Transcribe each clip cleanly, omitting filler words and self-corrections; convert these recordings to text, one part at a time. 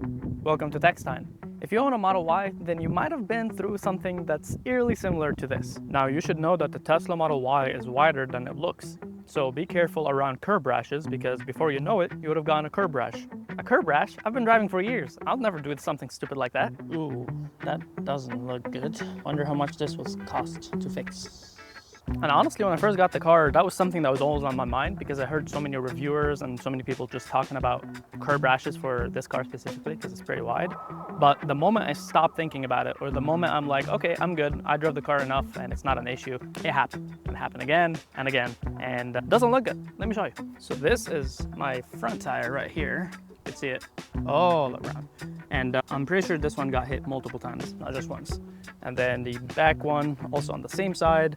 Welcome to Textime. If you own a Model Y, then you might have been through something that's eerily similar to this. Now, you should know that the Tesla Model Y is wider than it looks. So be careful around curb rashes, because before you know it, you would have gotten a curb rash. A curb rash? I've been driving for years. I'll never do something stupid like that. Ooh, that doesn't look good. Wonder how much this was cost to fix. And honestly, when I first got the car, that was something that was always on my mind because I heard so many reviewers and so many people just talking about curb rashes for this car specifically because it's pretty wide. But the moment I stopped thinking about it, or the moment I'm like, okay, I'm good, I drove the car enough and it's not an issue, it happened. It happened again and again, and it doesn't look good. Let me show you. So this is my front tire right here. You can see it all around. And I'm pretty sure this one got hit multiple times, not just once. And then the back one, also on the same side.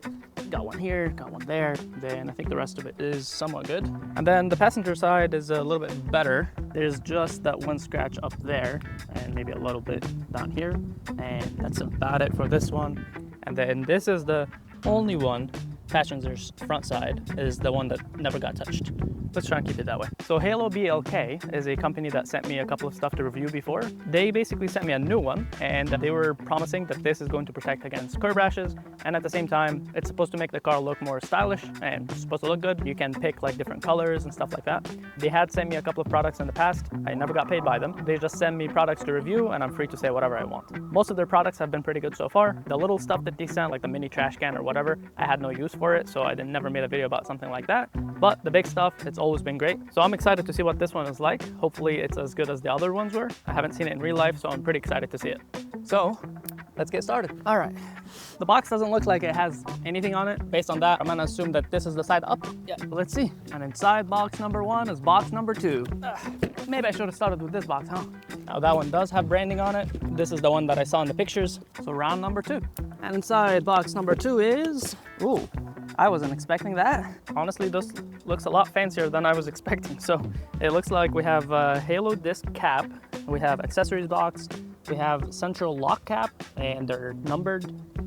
Got one here, got one there. Then I think the rest of it is somewhat good. And then the passenger side is a little bit better. There's just that one scratch up there and maybe a little bit down here. And that's about it for this one. And then this is the only one, passenger's front side, is the one that never got touched. Let's try and keep it that way. So HALOBLK is a company that sent me a couple of stuff to review before. They basically sent me a new one, and they were promising that this is going to protect against curb rashes, and at the same time, it's supposed to make the car look more stylish and it's supposed to look good. You can pick like different colors and stuff like that. They had sent me a couple of products in the past. I never got paid by them. They just send me products to review, and I'm free to say whatever I want. Most of their products have been pretty good so far. The little stuff that they sent, like the mini trash can or whatever, I had no use for it, so I never made a video about something like that. But the big stuff, it's always been great. So I'm excited to see what this one is like. Hopefully it's as good as the other ones were. I haven't seen it in real life, so I'm pretty excited to see it. So let's get started. All right. The box doesn't look like it has anything on it. Based on that, I'm gonna assume that this is the side up. Yeah, let's see. And inside box number 1 is box number 2. Maybe I should have started with this box, huh? Now that one does have branding on it. This is the one that I saw in the pictures. So round number 2. And inside box number 2 is, ooh, I wasn't expecting that. Honestly, this looks a lot fancier than I was expecting. So it looks like we have a HALODISC cap, we have accessories box, we have central lock cap, and they're numbered,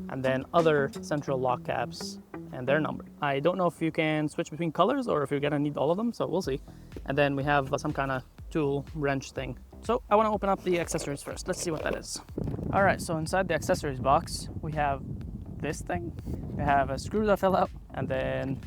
and then other central lock caps, and they're numbered. I don't know if you can switch between colors or if you're gonna need all of them, so we'll see. And then we have some kind of tool wrench thing. So I wanna open up the accessories first. Let's see what that is. All right, so inside the accessories box, we have this thing. We have a screw that fell out, and then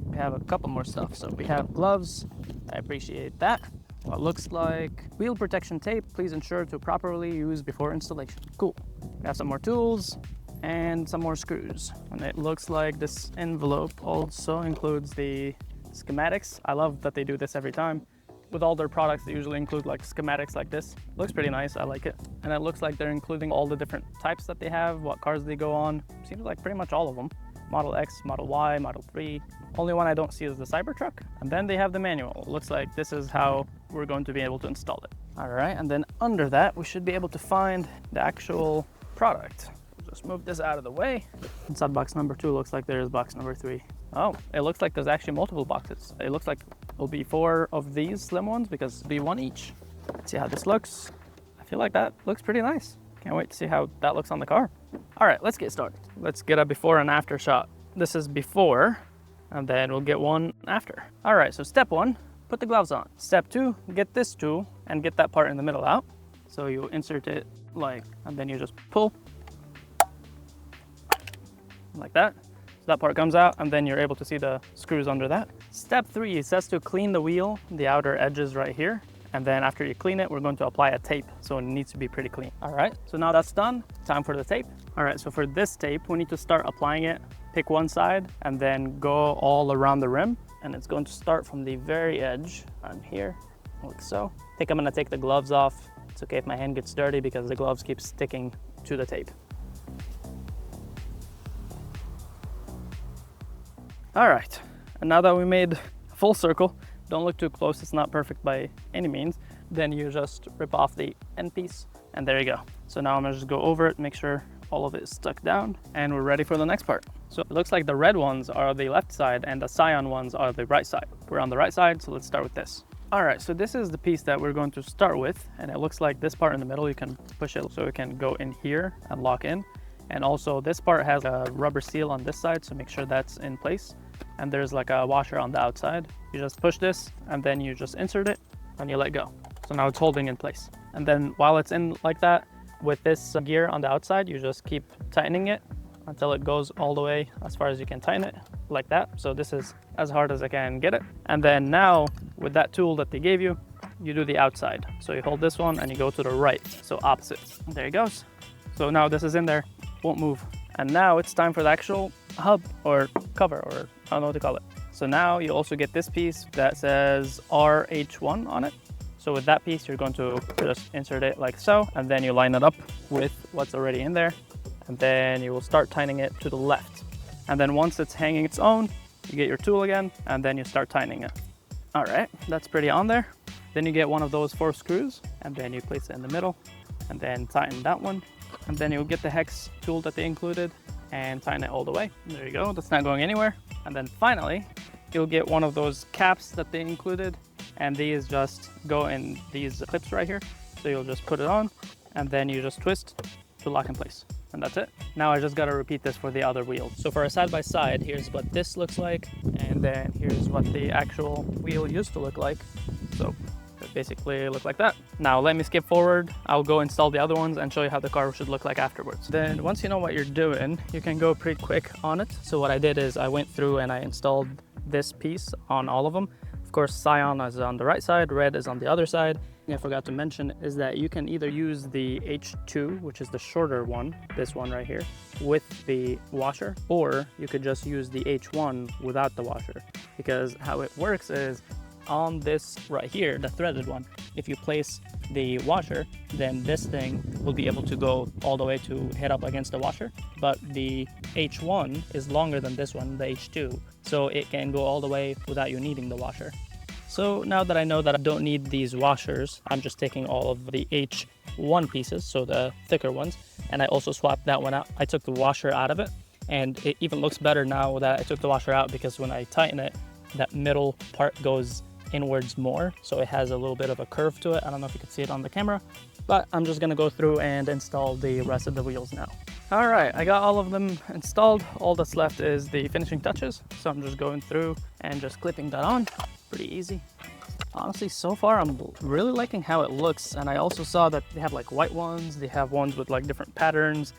we have a couple more stuff. So we have gloves. I appreciate that. What looks like wheel protection tape. Please ensure to properly use before installation. Cool. We have some more tools and some more screws. And it looks like this envelope also includes the schematics. I love that they do this every time. With all their products, they usually include like schematics like this. Looks pretty nice, I like it. And it looks like they're including all the different types that they have, what cars they go on. Seems like pretty much all of them. Model X, Model Y, Model 3. Only one I don't see is the Cybertruck. And then they have the manual. Looks like this is how we're going to be able to install it. All right, and then under that, we should be able to find the actual product. Just move this out of the way. Inside box number 2 looks like there's box number 3. Oh, it looks like there's actually multiple boxes. It looks like it'll be 4 of these slim ones because it'll be 1 each. Let's see how this looks. I feel like that looks pretty nice. Can't wait to see how that looks on the car. All right, let's get started. Let's get a before and after shot. This is before, and then we'll get one after. All right, so step 1, put the gloves on. Step 2, get this tool and get that part in the middle out. So you insert it and then you just pull like that. So that part comes out, and then you're able to see the screws under that. Step 3 says to clean the wheel, the outer edges right here. And then after you clean it, we're going to apply a tape. So it needs to be pretty clean. All right, so now that's done, time for the tape. All right, so for this tape, we need to start applying it. Pick one side and then go all around the rim. And it's going to start from the very edge on here, like so. I think I'm gonna take the gloves off. It's okay if my hand gets dirty because the gloves keep sticking to the tape. All right, and now that we made a full circle, don't look too close, it's not perfect by any means, then you just rip off the end piece, and there you go. So now I'm gonna just go over it, make sure all of it is stuck down, and we're ready for the next part. So it looks like the red ones are the left side and the cyan ones are the right side. We're on the right side, so let's start with this. All right, so this is the piece that we're going to start with, and it looks like this part in the middle, you can push it so it can go in here and lock in. And also this part has a rubber seal on this side, so make sure that's in place. And there's like a washer on the outside. You just push this and then you just insert it and you let go. So now it's holding in place. And then while it's in like that, with this gear on the outside, you just keep tightening it until it goes all the way as far as you can tighten it, like that. So this is as hard as I can get it. And then now with that tool that they gave you, you do the outside. So you hold this one and you go to the right, so opposite. There it goes. So now this is in there, won't move. And now it's time for the actual hub or cover, or I don't know what to call it. So now you also get this piece that says RH1 on it. So with that piece, you're going to just insert it like so, and then you line it up with what's already in there. And then you will start tightening it to the left. And then once it's hanging its own, you get your tool again, and then you start tightening it. All right, that's pretty on there. Then you get one of those 4 screws, and then you place it in the middle, and then tighten that one. And then you'll get the hex tool that they included and tighten it all the way. There you go, that's not going anywhere. And then finally, you'll get one of those caps that they included, and these just go in these clips right here. So you'll just put it on, and then you just twist to lock in place. And that's it. Now I just gotta repeat this for the other wheel. So for a side-by-side, here's what this looks like, and then here's what the actual wheel used to look like. So it basically look like that. Now let me skip forward. I'll go install the other ones and show you how the car should look like afterwards. Then once you know what you're doing, you can go pretty quick on it. So what I did is I went through and I installed this piece on all of them. Of course, cyan is on the right side, red is on the other side. I forgot to mention is that you can either use the H2, which is the shorter one, this one right here, with the washer, or you could just use the H1 without the washer. Because how it works is on this right here, the threaded one, if you place the washer, then this thing will be able to go all the way to hit up against the washer. But the H1 is longer than this one, the H2, so it can go all the way without you needing the washer. So now that I know that I don't need these washers, I'm just taking all of the H1 pieces, so the thicker ones, and I also swapped that one out. I took the washer out of it, and it even looks better now that I took the washer out, because when I tighten it, that middle part goes inwards more, so it has a little bit of a curve to it. I don't know if you can see it on the camera, but I'm just gonna go through and install the rest of the wheels now. All right, I got all of them installed. All that's left is the finishing touches, so I'm just going through and just clipping that on. Pretty easy. Honestly, so far I'm really liking how it looks, and I also saw that they have like white ones, they have ones with like different patterns,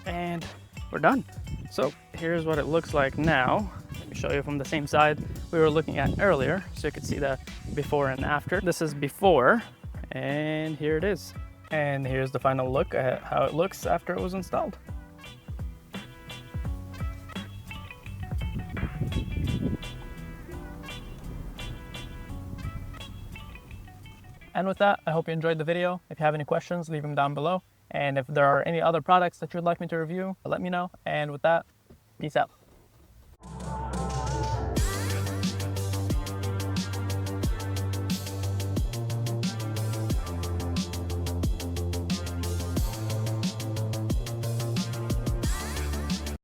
and we're done. So here's what it looks like now. Let me show you from the same side we were looking at earlier, so you can see the before and after. This is before, and here it is. And here's the final look at how it looks after it was installed. And with that, I hope you enjoyed the video. If you have any questions, leave them down below. And if there are any other products that you'd like me to review, let me know. And with that, peace out.